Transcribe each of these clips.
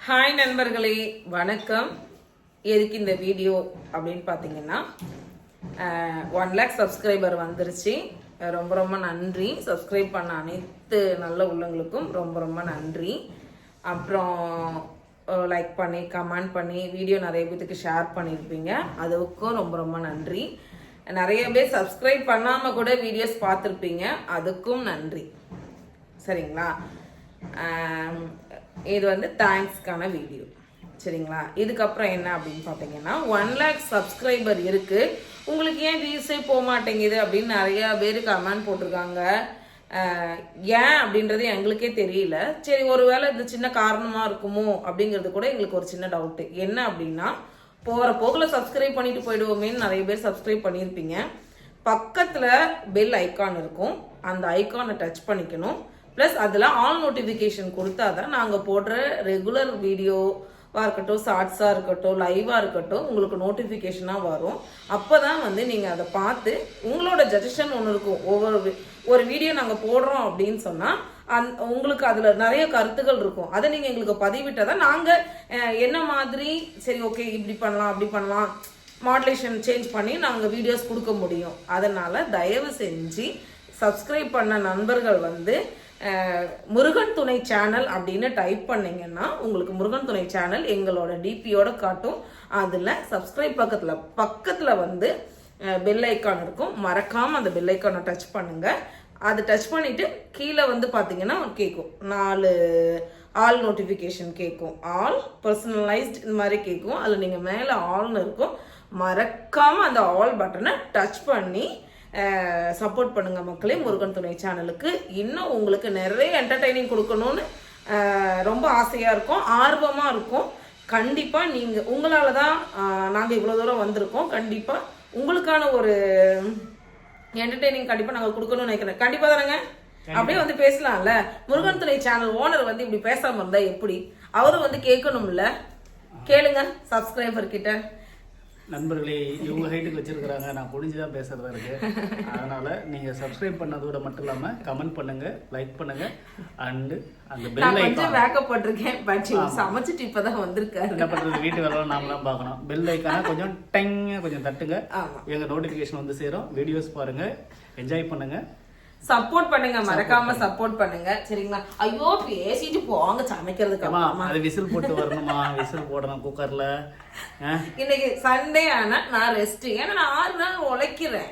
Hi நண்பர்களே, வணக்கம். எதுக்கு இந்த வீடியோ அப்படின்னு பார்த்தீங்கன்னா 1 lakh சப்ஸ்கிரைபர் வந்துருச்சு. ரொம்ப ரொம்ப நன்றி. சப்ஸ்கிரைப் பண்ண அனைத்து நல்ல உள்ளவங்களுக்கும் ரொம்ப ரொம்ப நன்றி. அப்புறம் லைக் பண்ணி கமெண்ட் பண்ணி வீடியோ நிறைய பேத்துக்கு ஷேர் பண்ணியிருப்பீங்க, அதுக்கும் ரொம்ப ரொம்ப நன்றி. நிறைய பேர் சப்ஸ்கிரைப் பண்ணாமல் கூட வீடியோஸ் பார்த்துருப்பீங்க, அதுக்கும் நன்றி. சரிங்களா? இது வந்து தேங்க்ஸ்க்கான வீடியோ. சரிங்களா? இதுக்கப்புறம் என்ன அப்படின்னு பார்த்தீங்கன்னா 1 lakh சப்ஸ்கிரைபர் இருக்கு, உங்களுக்கு ஏன் வியூஸே போக மாட்டேங்குது அப்படின்னு நிறைய பேர் கமெண்ட் போட்டிருக்காங்க. ஏன் அப்படின்றது எங்களுக்கே தெரியல. சரி, ஒருவேளை இது சின்ன காரணமா இருக்குமோ அப்படிங்கிறது கூட எங்களுக்கு ஒரு சின்ன டவுட்டு. என்ன அப்படின்னா, போகிற போக்கில் சப்ஸ்கிரைப் பண்ணிட்டு போயிடுவோமேன்னு நிறைய பேர் சப்ஸ்கிரைப் பண்ணியிருப்பீங்க. பக்கத்தில் பெல் ஐக்கான் இருக்கும், அந்த ஐக்கானை டச் பண்ணிக்கணும். ப்ளஸ் அதில் ஆல் நோட்டிஃபிகேஷன் கொடுத்தா தான் நாங்கள் போடுற ரெகுலர் வீடியோவாக இருக்கட்டும், ஷார்ட்ஸாக இருக்கட்டும், லைவாக இருக்கட்டும், உங்களுக்கு நோட்டிஃபிகேஷனாக வரும். அப்போ தான் வந்து நீங்கள் அதை பார்த்து உங்களோட சஜஷன் ஒன்று இருக்கும். ஒரு வீடியோ நாங்கள் போடுறோம் அப்படின்னு சொன்னால் உங்களுக்கு அதில் நிறைய கருத்துக்கள் இருக்கும். அதை நீங்கள் எங்களுக்கு பதிவிட்டால் தான் நாங்கள் என்ன மாதிரி சரி ஓகே இப்படி பண்ணலாம் அப்படி பண்ணலாம் மாடுலேஷன் சேஞ்ச் பண்ணி நாங்கள் வீடியோஸ் கொடுக்க முடியும். அதனால் தயவு செஞ்சு சப்ஸ்கிரைப் பண்ண நண்பர்கள் வந்து முருகன் துணை சேனல் அப்படின்னு டைப் பண்ணீங்கன்னா உங்களுக்கு முருகன் துணை சேனல் எங்களோட டிபியோட காட்டும். அதில் சப்ஸ்கிரைப் பக்கத்தில் வந்து பெல் ஐக்கான் இருக்கும். மறக்காமல் அந்த பெல் ஐக்கானை டச் பண்ணுங்க. அது டச் பண்ணிட்டு கீழே வந்து பார்த்தீங்கன்னா கேட்கும் 4 ஆல் நோட்டிஃபிகேஷன் கேட்கும். ஆல் பர்சனலைஸ்ட் இந்த மாதிரி கேட்கும். அதில் நீங்கள் மேலே ஆல்னு இருக்கும். மறக்காமல் அந்த ஆல் பட்டனை டச் பண்ணி சப்போர்ட் பண்ணுங்க மக்களே. முருகன் துணை சேனலுக்கு இன்னும் உங்களுக்கு நிறைய என்டர்டைனிங் கொடுக்கணும்னு ரொம்ப ஆசையாக இருக்கும், ஆர்வமாக இருக்கும். கண்டிப்பாக நீங்கள் உங்களால் தான் நாங்கள் இவ்வளோ தூரம் வந்திருக்கோம். கண்டிப்பாக உங்களுக்கான ஒரு என்டர்டைனிங் கண்டிப்பாக நாங்கள் கொடுக்கணும்னு நினைக்கிறேன். கண்டிப்பாக தானேங்க? அப்படியே வந்து பேசலாம்ல. முருகன் துணை சேனல் ஓனர் வந்து இப்படி பேசாமல் இருந்தால் எப்படி? அவரும் வந்து கேட்கணும்ல. கேளுங்க சப்ஸ்கிரைபர் கிட்ட. நண்பர்களே, இவங்க ஹைட்டுக்கு வச்சிருக்கிறாங்க, நான் குடிஞ்சுதான் பேசுறதா இருக்கு. அதனால நீங்க சப்ஸ்கிரைப் பண்ணதோட மட்டும் இல்லாம கமெண்ட் பண்ணுங்க, லைக் பண்ணுங்க, அண்ட் அந்த பெல் ஐகான். கொஞ்சம் பேக்கப் போட்டிருக்கேன், பட் சமைச்சிட்டு இப்பதான் வந்திருக்காரு. என்ன பண்றது, வீட்டு வேலை நாமலாம் பார்க்கணும். பெல் ஐகானை கொஞ்சம் டெங்க கொஞ்சம் தட்டுங்க, எங்க நோட்டிபிகேஷன் வந்து சேரும். வீடியோஸ் பாருங்க, என்ஜாய் பண்ணுங்க, சப்போர்ட் பண்ணுங்க. மறக்காம சப்போர்ட் பண்ணுங்க. சரிங்களா? ஐயோ பேசிட்டு போங்க சமைக்கிறதுக்கு. அது விசில் போட்டு வரணுமா? விசில் போடணும் குக்கர்ல. இன்னைக்கு சண்டே ஆனா நான் ரெஸ்ட். ஏன்னா நான் 6 நாள் உழைக்கிறேன்,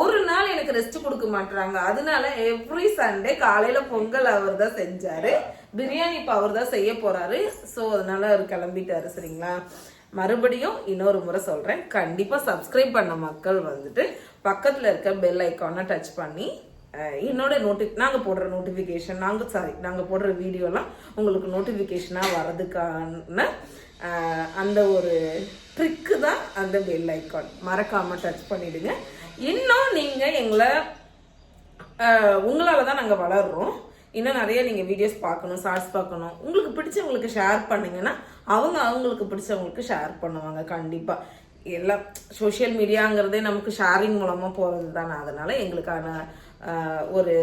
ஒரு நாள் எனக்கு ரெஸ்ட் கொடுக்க மாட்டாங்க. அதனால எவ்ரி சண்டே காலையில பொங்கல் அவர் தான் செஞ்சாரு, பிரியாணி இப்ப அவர் தான் செய்ய போறாரு. ஸோ அதனால அவர் கிளம்பிட்டாரு. சரிங்களா? மறுபடியும் இன்னொரு முறை சொல்றேன், கண்டிப்பா சப்ஸ்கிரைப் பண்ண மக்கள் வந்துட்டு பக்கத்துல இருக்க பெல் ஐக்கானை டச் பண்ணி என்னோட நாங்க போடுற நோட்டிபிகேஷன் நாங்க போடுற வீடியோலாம் உங்களுக்கு நோட்டிபிகேஷனா வர்றதுக்கான அந்த ஒரு ட்ரிக்கு தான் அந்த பெல் ஐக்கான். மறக்காம டச் பண்ணிடுங்க. இன்னும் நீங்க எங்களை உங்களால தான் நாங்க வளர்றோம். இன்னும் நிறைய நீங்கள் வீடியோஸ் பார்க்கணும், ஷார்ட்ஸ் பார்க்கணும். உங்களுக்கு பிடிச்சவங்களுக்கு ஷேர் பண்ணிங்கன்னா அவங்களுக்கு பிடிச்சவங்களுக்கு ஷேர் பண்ணுவாங்க. கண்டிப்பாக எல்லாம் சோஷியல் மீடியாங்கிறதே நமக்கு ஷேரிங் மூலமாக போகிறது தானே. அதனால் எங்களுக்கான ஒரு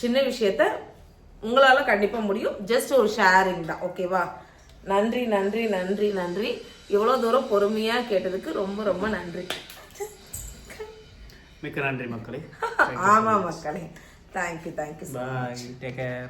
சின்ன விஷயத்த உங்களால் கண்டிப்பாக முடியும். ஜஸ்ட் ஒரு ஷேரிங் தான். ஓகேவா? நன்றி நன்றி நன்றி நன்றி. இவ்வளோ தூரம் பொறுமையாக கேட்டதுக்கு ரொம்ப ரொம்ப நன்றி. மிக்க நன்றி மக்களே. ஆமாம் மக்களே, தேங்க்யூ. Bye. Take care.